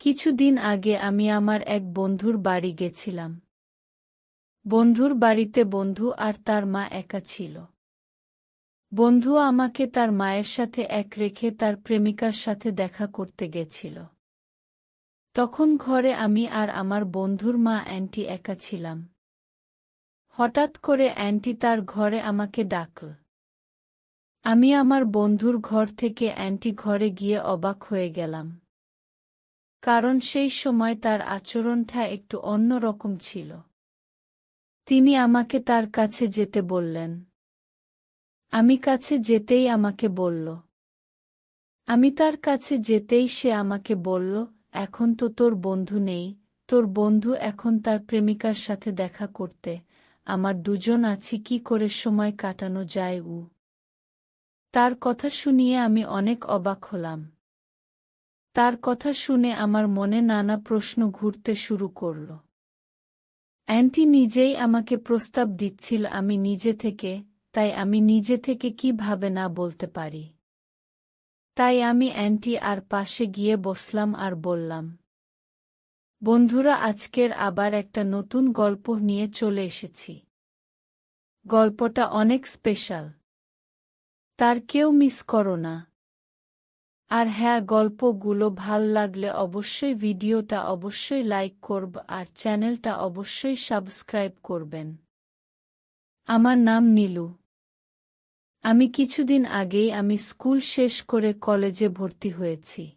কিছুদিন আগে আমি আমার এক বন্ধুর বাড়ি গেছিলাম। বন্ধুর বাড়িতে বন্ধু আর তার মা একা ছিল। বন্ধু আমাকে তার মায়ের সাথে এক রেখে তার প্রেমিকার সাথে দেখা করতে গেছিল। তখন ঘরে আমি আর আমার বন্ধুর মা অ্যান্টি একা ছিলাম। হঠাৎ করে অ্যান্টি তার ঘরে আমাকে ডাকল। আমি আমার বন্ধুর ঘর থেকে অ্যান্টি ঘরে গিয়ে অবাক হয়ে গেলাম। কারণ সেই সময় তার আচরণটা একটু অন্য রকম ছিল। তিনি আমাকে তার কাছে যেতে বললেন। আমি কাছে যেতেই আমাকে বলল। আমি তার কাছে যেতেই সে আমাকে বলল, এখন তো তোর বন্ধু নেই, তোর বন্ধু এখন তার প্রেমিকার সাথে দেখা করতে, আমার দুজন আছি, কি করে সময় কাটানো যায়? তার কথা শুনিয়ে আমি অনেক অবাক হলাম। তার কথা শুনে আমার মনে নানা প্রশ্ন ঘুরতে শুরু করল। অ্যান্টি নিজেই আমাকে প্রস্তাব দিচ্ছিল আমি নিজে থেকে, তাই আমি নিজে থেকে কিভাবে না বলতে পারি। তাই আমি অ্যান্টি আর পাশে গিয়ে বসলাম আর বললাম, বন্ধুরা, আজকের আবার একটা নতুন গল্প নিয়ে চলে এসেছি। গল্পটা অনেক স্পেশাল, তার কেউ মিস করো না। আর হ্যাঁ, গল্পগুলো ভাল লাগলে অবশ্যই ভিডিওটা অবশ্যই লাইক করব আর চ্যানেলটা অবশ্যই সাবস্ক্রাইব করবেন। আমার নাম নীলু। আমি কিছুদিন আগেই আমি স্কুল শেষ করে কলেজে ভর্তি হয়েছি।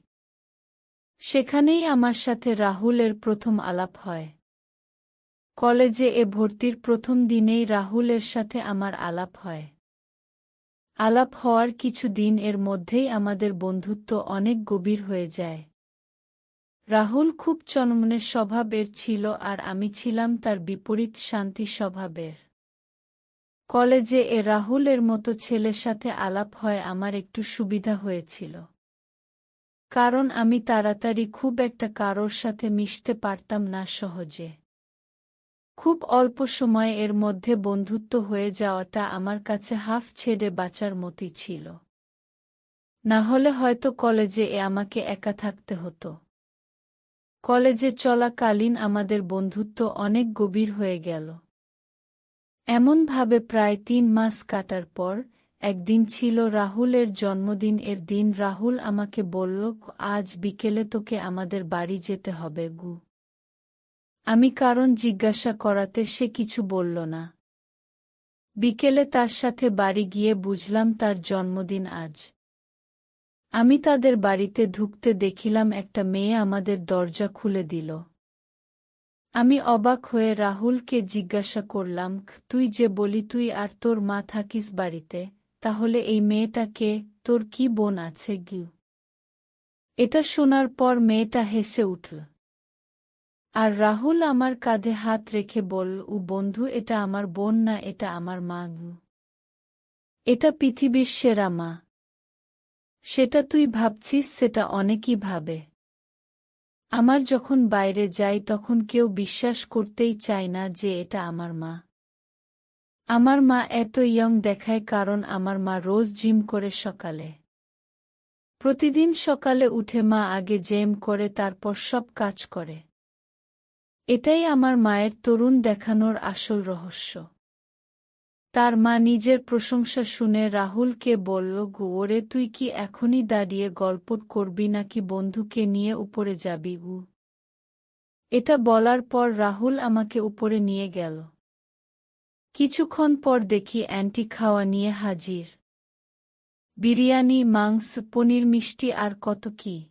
সেখানেই আমার সাথে রাহুলের প্রথম আলাপ হয়। কলেজে ভর্তির প্রথম দিনেই রাহুলের সাথে আমার আলাপ হয়। আলাপ হওয়ার কিছু দিন এর মধ্যেই আমাদের বন্ধুত্ব অনেক গভীর হয়ে যায়। রাহুল খুব চনমনে স্বভাবের ছিল আর আমি ছিলাম তার বিপরীত শান্তি স্বভাবের। কলেজে রাহুলের মতো ছেলের সাথে আলাপ হয় আমার একটু সুবিধা হয়েছিল। কারণ আমি তাড়াতাড়ি খুব একটা কারোর সাথে মিশতে পারতাম না সহজে। খুব অল্প সময়ে এর মধ্যে বন্ধুত্ব হয়ে যাওয়াটা আমার কাছে হাফ ছেড়ে বাঁচার মতোই ছিল। না হলে হয়তো কলেজে আমাকে একা থাকতে হতো। কলেজে চলাকালীন আমাদের বন্ধুত্ব অনেক গভীর হয়ে গেল। এমনভাবে প্রায় ৩ মাস কাটার পর একদিন ছিল রাহুলের জন্মদিন। এর দিন রাহুল আমাকে বলল, আজ বিকেলে তোকে আমাদের বাড়ি যেতে হবে গু। আমি কারণ জিজ্ঞাসা করাতে সে কিছু বলল না। বিকেলে তার সাথে বাড়ি গিয়ে বুঝলাম তার জন্মদিন আজ। আমি তাদের বাড়িতে ঢুকতে দেখিলাম একটা মেয়ে আমাদের দরজা খুলে দিল। আমি অবাক হয়ে রাহুলকে জিজ্ঞাসা করলাম, তুই যে বলি তুই আর তোর মা থাকিস বাড়িতে, তাহলে এই মেয়েটা কে? তোর কি বোন আছে গু? এটা শোনার পর মেয়েটা হেসে উঠল। আর রাহুল আমার কাঁধে হাত রেখে বলল, বন্ধু, এটা আমার বোন না, এটা আমার মা গু। এটা পৃথিবীর সেরা মা। সেটা তুই ভাবছিস, সেটা অনেকেই ভাবে। আমার যখন বাইরে যাই তখন কেউ বিশ্বাস করতেই চায় না যে এটা আমার মা। আমার মা এত ইয়ং দেখায় কারণ আমার মা রোজ জিম করে সকালে। প্রতিদিন সকালে উঠে মা আগে জিম করে তারপর সব কাজ করে। এটাই আমার মায়ের তরুণ দেখানোর আসল রহস্য। তার মা নিজের প্রশংসা শুনে রাহুলকে বলল, ওরে, তুই কি এখনই দাঁড়িয়ে গল্প করবি নাকি বন্ধুকে নিয়ে উপরে যাবি? এটা বলার পর রাহুল আমাকে উপরে নিয়ে গেল। কিছুক্ষণ পর দেখি অ্যান্টি খাওয়া নিয়ে হাজির। বিরিয়ানি, মাংস, পনির, মিষ্টি আর কত কি।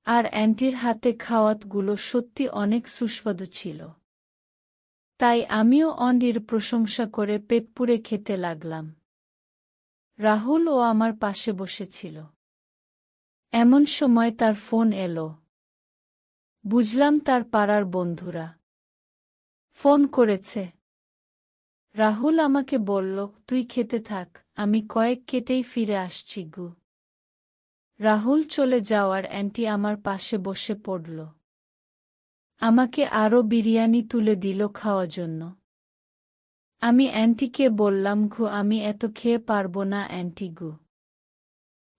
আর অ্যান্টির হাতে খাওয়াতগুলো সত্যি অনেক সুস্বাদু ছিল। তাই আমিও অন্ডির প্রশংসা করে পেট পুরে খেতে লাগলাম। রাহুল আমার পাশে বসেছিল। এমন সময় তার ফোন এলো। বুঝলাম তার পাড়ার বন্ধুরা ফোন করেছে। রাহুল আমাকে বলল, তুই খেতে থাক, আমি কয়েক কেটেই ফিরে আসছি গু। রাহুল চলে যাওয়ার অ্যান্টি আমার পাশে বসে পড়ল। আমাকে আরও বিরিয়ানি তুলে দিল খাওয়ার জন্য। আমি অ্যান্টিকে বললাম, আমি এত খেয়ে পারব না অ্যান্টি গু।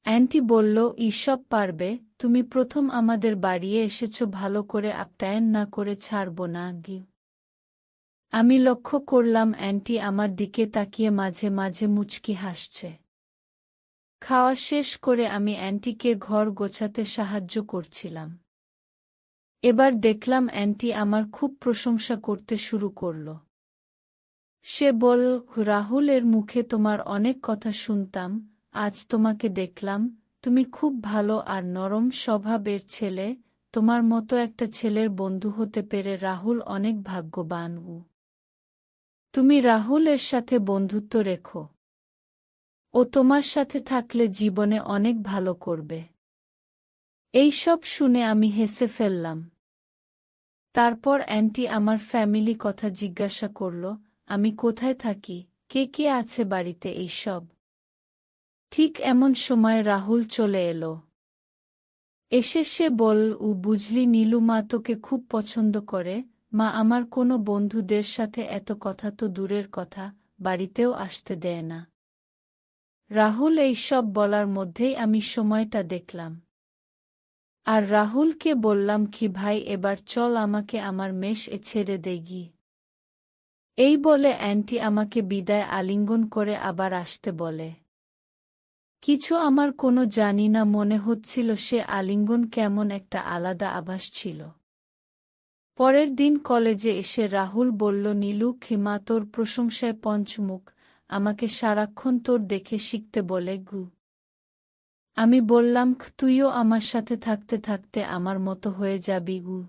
অ্যান্টি বলল, ঈসব পারবে, তুমি প্রথম আমাদের বাড়িয়ে এসেছ, ভালো করে আপ্যায়ন না করে ছাড়ব না গি। আমি লক্ষ্য করলাম অ্যান্টি আমার দিকে তাকিয়ে মাঝে মাঝে মুচকি হাসছে। খাওয়া শেষ করে আমি অ্যান্টিকে ঘর গোছাতে সাহায্য করছিলাম। এবার দেখলাম অ্যান্টি আমার খুব প্রশংসা করতে শুরু করল। সে বলল, রাহুলের মুখে তোমার অনেক কথা শুনতাম, আজ তোমাকে দেখলাম, তুমি খুব ভালো আর নরম স্বভাবের ছেলে, তোমার মতো একটা ছেলের বন্ধু হতে পেরে রাহুল অনেক ভাগ্যবান। তুমি রাহুলের সাথে বন্ধুত্ব রেখো, ও তোমার সাথে থাকলে জীবনে অনেক ভালো করবে। এই সব শুনে আমি হেসে ফেললাম। তারপর অ্যান্টি আমার ফ্যামিলি কথা জিজ্ঞাসা করল, আমি কোথায় থাকি, কে কে আছে বাড়িতে, এই সব। ঠিক এমন সময় রাহুল চলে এলো। এসে সে বলল, বুঝলি নীলু, মা তোকে খুব পছন্দ করে, মা আমার কোনো বন্ধুদের সাথে এত কথা তো দূরের কথা, বাড়িতেও আসতে দেয় না। রাহুল এই সব বলার মধ্যেই আমি সময়টা দেখলাম। আর রাহুলকে বললাম, কি ভাই, এবার চল আমাকে আমার মেষ ছেড়ে দে গি। এই বলে অ্যান্টি আমাকে বিদায় আলিঙ্গন করে আবার আসতে বলে। কিছু আমার কোনো জানি না মনে হচ্ছিল, সে আলিঙ্গন কেমন একটা আলাদা আভাস ছিল। পরের দিন কলেজে এসে রাহুল বলল, নীলু, খিমা তোর প্রশংসায় পঞ্চমুখ, আমাকে সারাক্ষণ তোর দেখে শিখতে বলে গু। আমি বললাম, তুইও আমার সাথে থাকতে থাকতে আমার মতো হয়ে যাবি গু।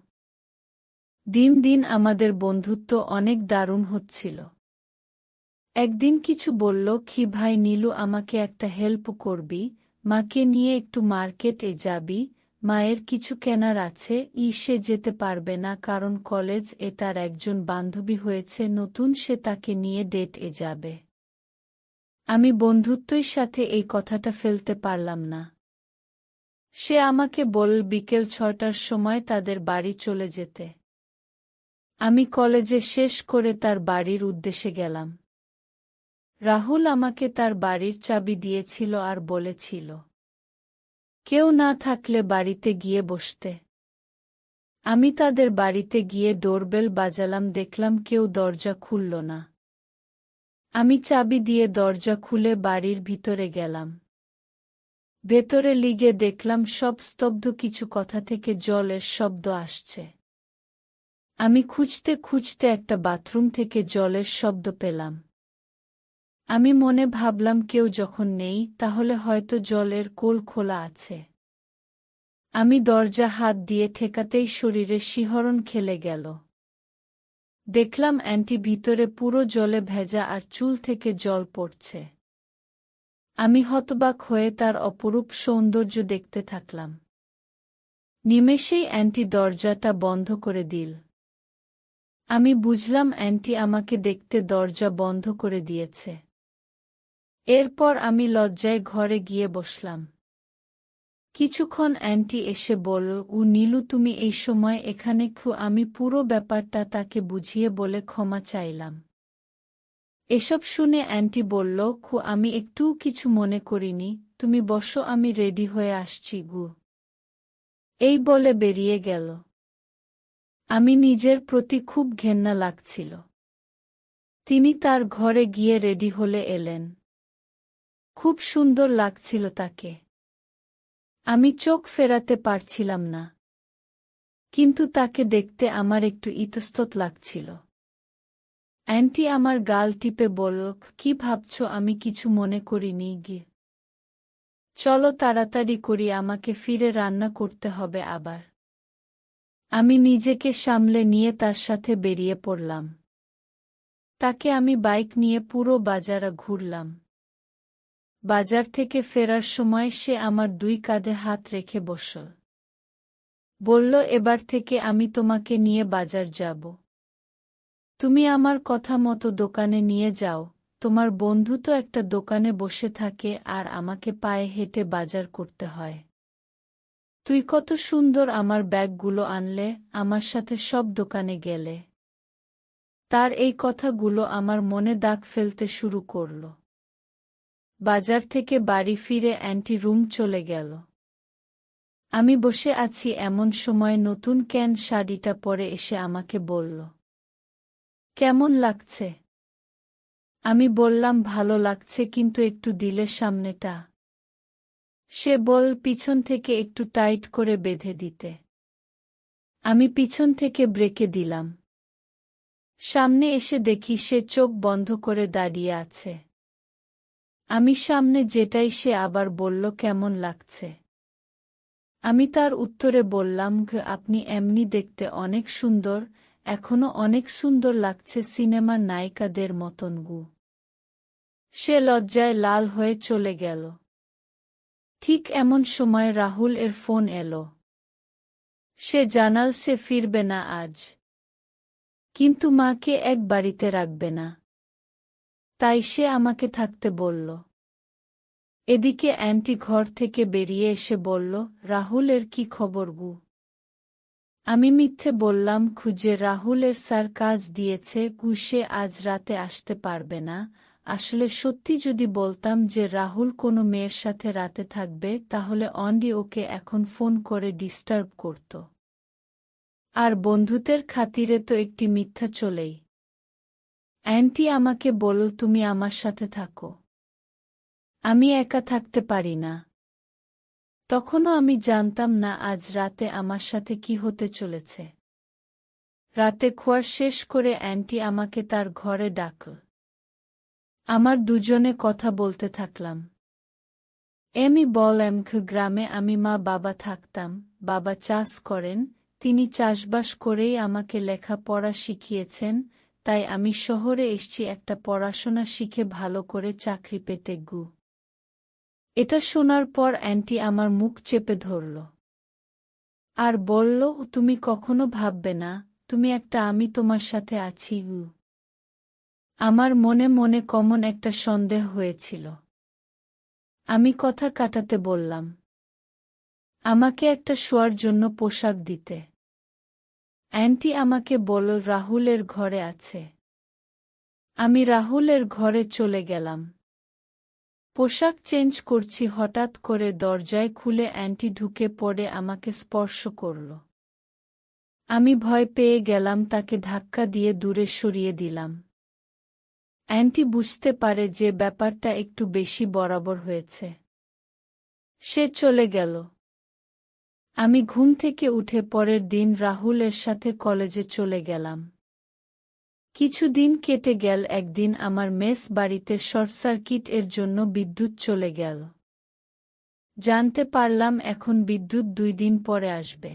দিন দিন আমাদের বন্ধুত্ব অনেক দারুণ হচ্ছিল। একদিন কিছু বলল, কি ভাই নীলু, আমাকে একটা হেল্প করবি, মাকে নিয়ে একটু মার্কেটে যাবি, মায়ের কিছু কেনার আছে, সে যেতে পারবে না কারণ কলেজ তার একজন বান্ধবী হয়েছে নতুন, সে তাকে নিয়ে ডেটে যাবে। আমি বন্ধুত্বই সাথে এই কথাটা ফেলতে পারলাম না। সে আমাকে বলল বিকেল 6টার সময় তাদের বাড়ি চলে যেতে। আমি কলেজে শেষ করে তার বাড়ির উদ্দেশ্যে গেলাম। রাহুল আমাকে তার বাড়ির চাবি দিয়েছিল আর বলেছিল, কেউ না থাকলে বাড়িতে গিয়ে বসতে। আমি তাদের বাড়িতে গিয়ে ডোরবেল বাজালাম, দেখলাম কেউ দরজা খুলল না। আমি চাবি দিয়ে দরজা খুলে বাড়ির ভিতরে গেলাম। ভেতরে লিগে দেখলাম সব স্তব্ধ, কিছু কথা থেকে জলের শব্দ আসছে। আমি খুঁজতে খুঁজতে একটা বাথরুম থেকে জলের শব্দ পেলাম। আমি মনে ভাবলাম, কেউ যখন নেই তাহলে হয়তো জলের কোল খোলা আছে। আমি দরজা হাত দিয়ে ঠেকাতেই শরীরে শিহরণ খেলে গেল। দেখলাম অ্যান্টি ভিতরে পুরো জলে ভেজা আর চুল থেকে জল পড়ছে। আমি হতবাক হয়ে তার অপরূপ সৌন্দর্য দেখতে থাকলাম। নিমেষেই অ্যান্টি দরজাটা বন্ধ করে দিল। আমি বুঝলাম অ্যান্টি আমাকে দেখতে দরজা বন্ধ করে দিয়েছে। এরপর আমি লজ্জায় ঘরে গিয়ে বসলাম। কিছুক্ষণ অ্যান্টি এসে বলল, নীলু, তুমি এই সময় এখানে? আমি পুরো ব্যাপারটা তাকে বুঝিয়ে বলে ক্ষমা চাইলাম। এসব শুনে অ্যান্টি বলল, আমি একটুও কিছু মনে করিনি, তুমি বসো, আমি রেডি হয়ে আসছি গু। এই বলে বেরিয়ে গেল। আমি নিজের প্রতি খুব ঘেন্না লাগছিল। তিনি তার ঘরে গিয়ে রেডি হলে এলেন। খুব সুন্দর লাগছিল তাকে। আমি চোখ ফেরাতে পারছিলাম না। কিন্তু তাকে দেখতে আমার একটু ইতস্তত লাগছিল। অ্যান্টি আমার গাল টিপে বলল, কি ভাবছ? আমি কিছু মনে করিনি গি। চলো তাড়াতাড়ি করি, আমাকে ফিরে রান্না করতে হবে আবার। আমি নিজেকে সামলে নিয়ে তার সাথে বেরিয়ে পড়লাম। তাকে আমি বাইক নিয়ে পুরো বাজার ঘুরলাম। বাজার থেকে ফেরার সময় সে আমার 2 কাঁধে হাত রেখে বসল। বলল, এবার থেকে আমি তোমাকে নিয়ে বাজার যাব। তুমি আমার কথা মতো দোকানে নিয়ে যাও, তোমার বন্ধু তো একটা দোকানে বসে থাকে আর আমাকে পায়ে হেঁটে বাজার করতে হয়। তুই কত সুন্দর আমার ব্যাগগুলো আনলে, আমার সাথে সব দোকানে গেলে। তার এই কথাগুলো আমার মনে দাগ ফেলতে শুরু করল। বাজার থেকে বাড়ি ফিরে অ্যান্টি রুম চলে গেল। আমি বসে আছি এমন সময় নতুন ক্যান শাড়িটা পরে এসে আমাকে বলল, কেমন লাগছে? আমি বললাম, ভালো লাগছে, কিন্তু একটু দিলে সামনেটা। সে বল, পিছন থেকে একটু টাইট করে বেঁধে দিতে। আমি পিছন থেকে ব্রেকে দিলাম। সামনে এসে দেখি সে চোখ বন্ধ করে দাঁড়িয়ে আছে। আমি সামনে যেটাই সে আবার বলল, কেমন লাগছে? আমি তার উত্তরে বললাম, আপনি এমনি দেখতে অনেক সুন্দর, এখনো অনেক সুন্দর লাগছে, সিনেমার নায়িকাদের মতন গু। সে লজ্জায় লাল হয়ে চলে গেল। ঠিক এমন সময় রাহুল এর ফোন এলো। সে জানাল সে ফিরবে না আজ, কিন্তু মাকে এক বাড়িতে রাখবে না, তাই সে আমাকে থাকতে বলল। এদিকে অ্যান্টি ঘর থেকে বেরিয়ে এসে বলল, রাহুলের কি খবর গু? আমি মিথ্যে বললাম, খুঁজে রাহুলের স্যার কাজ দিয়েছে গু, সে আজ রাতে আসতে পারবে না। আসলে সত্যি যদি বলতাম যে রাহুল কোনো মেয়ের সাথে রাতে থাকবে, তাহলে অন্ডি ওকে এখন ফোন করে ডিস্টার্ব করত। আর বন্ধুত্বের খাতিরে তো একটি মিথ্যা চলেই। অ্যান্টি আমাকে বলল, তুমি আমার সাথে থাকো, আমি একা থাকতে পারি না। তখনও আমি জানতাম না আজ রাতে আমার সাথে কি হতে চলেছে। রাতে খোয়ার শেষ করে অ্যান্টি আমাকে তার ঘরে ডাকল। আমার দুজনে কথা বলতে থাকলাম। আমি বললাম, গ্রামে আমি মা বাবা থাকতাম, বাবা চাষ করেন, তিনি চাষবাস করেই আমাকে লেখাপড়া শিখিয়েছেন, তাই আমি শহরে এসেছি একটা পড়াশোনা শিখে ভালো করে চাকরি পেতে গু। এটা শোনার পর অ্যান্টি আমার মুখ চেপে ধরল আর বলল, তুমি কখনো ভাববে না তুমি একটা, আমি তোমার সাথে আছি গু। আমার মনে মনে কেমন একটা সন্দেহ হয়েছিল। আমি কথা কাটাতে বললাম, আমাকে একটা শোয়ার জন্য পোশাক দিতে। অ্যান্টি আমাকে বলল, রাহুলের ঘরে আছে। আমি রাহুলের ঘরে চলে গেলাম। পোশাক চেঞ্জ করছি, হঠাৎ করে দরজায় খুলে অ্যান্টি ঢুকে পড়ে আমাকে স্পর্শ করল। আমি ভয় পেয়ে গেলাম, তাকে ধাক্কা দিয়ে দূরে সরিয়ে দিলাম। অ্যান্টি বুঝতে পারে যে ব্যাপারটা একটু বেশি বরাবর হয়েছে। সে চলে গেল। আমি ঘুম থেকে উঠে পরের দিন রাহুলের সাথে কলেজে চলে গেলাম। কিছুদিন কেটে গেল। একদিন আমার মেস বাড়িতে শর্ট সার্কিট এর জন্য বিদ্যুৎ চলে গেল। জানতে পারলাম এখন বিদ্যুৎ 2 দিন পরে আসবে।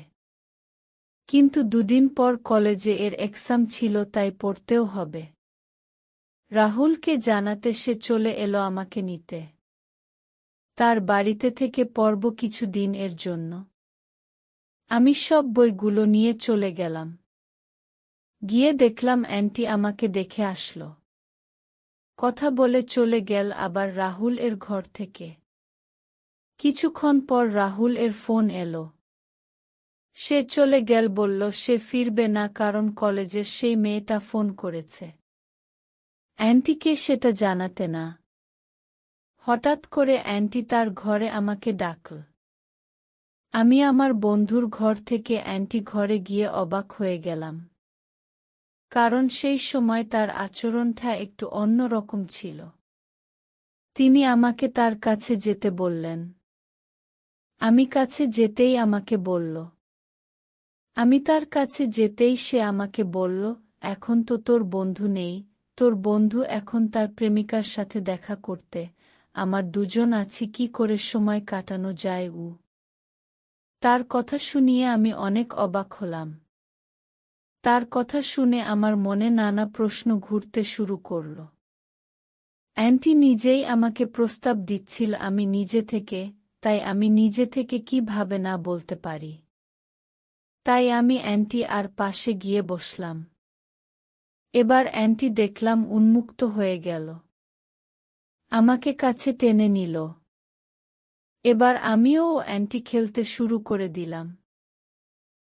কিন্তু 2 দিন পর কলেজে এর এক্সাম ছিল, তাই পড়তেও হবে। রাহুলকে জানাতে সে চলে এলো আমাকে নিতে। তার বাড়িতে থেকে পড়ব কিছু দিন এর জন্য। আমি সব বইগুলো নিয়ে চলে গেলাম। গিয়ে দেখলাম অ্যান্টি আমাকে দেখে আসলো। কথা বলে চলে গেল আবার রাহুল এর ঘর থেকে। কিছুক্ষণ পর রাহুল এর ফোন এলো। সে চলে গেল, বলল সে ফিরবে না কারণ কলেজের সেই মেয়েটা ফোন করেছে। অ্যান্টিকে সেটা জানাতে না। হঠাৎ করে অ্যান্টি তার ঘরে আমাকে ডাকল। আমি আমার বন্ধুর ঘর থেকে অ্যান্টি ঘরে গিয়ে অবাক হয়ে গেলাম। কারণ সেই সময় তার আচরণটা একটু অন্য রকম ছিল। তিনি আমাকে তার কাছে যেতে বললেন। আমি কাছে যেতেই আমাকে বলল। আমি তার কাছে যেতেই সে আমাকে বলল, এখন তো তোর বন্ধু নেই, তোর বন্ধু এখন তার প্রেমিকার সাথে দেখা করতে, আমার দুজন আছি, কি করে সময় কাটানো যায় উ। তার কথা শুনিয়ে আমি অনেক অবাক হলাম। তার কথা শুনে আমার মনে নানা প্রশ্ন ঘুরতে শুরু করল। অ্যান্টি নিজেই আমাকে প্রস্তাব দিচ্ছিল আমি নিজে থেকে, তাই আমি নিজে থেকে কিভাবে না বলতে পারি। তাই আমি অ্যান্টি আর পাশে গিয়ে বসলাম। এবার অ্যান্টি দেখলাম উন্মুক্ত হয়ে গেল। আমাকে কাছে টেনে নিল। এবার আমিও অ্যান্টি খেলতে শুরু করে দিলাম।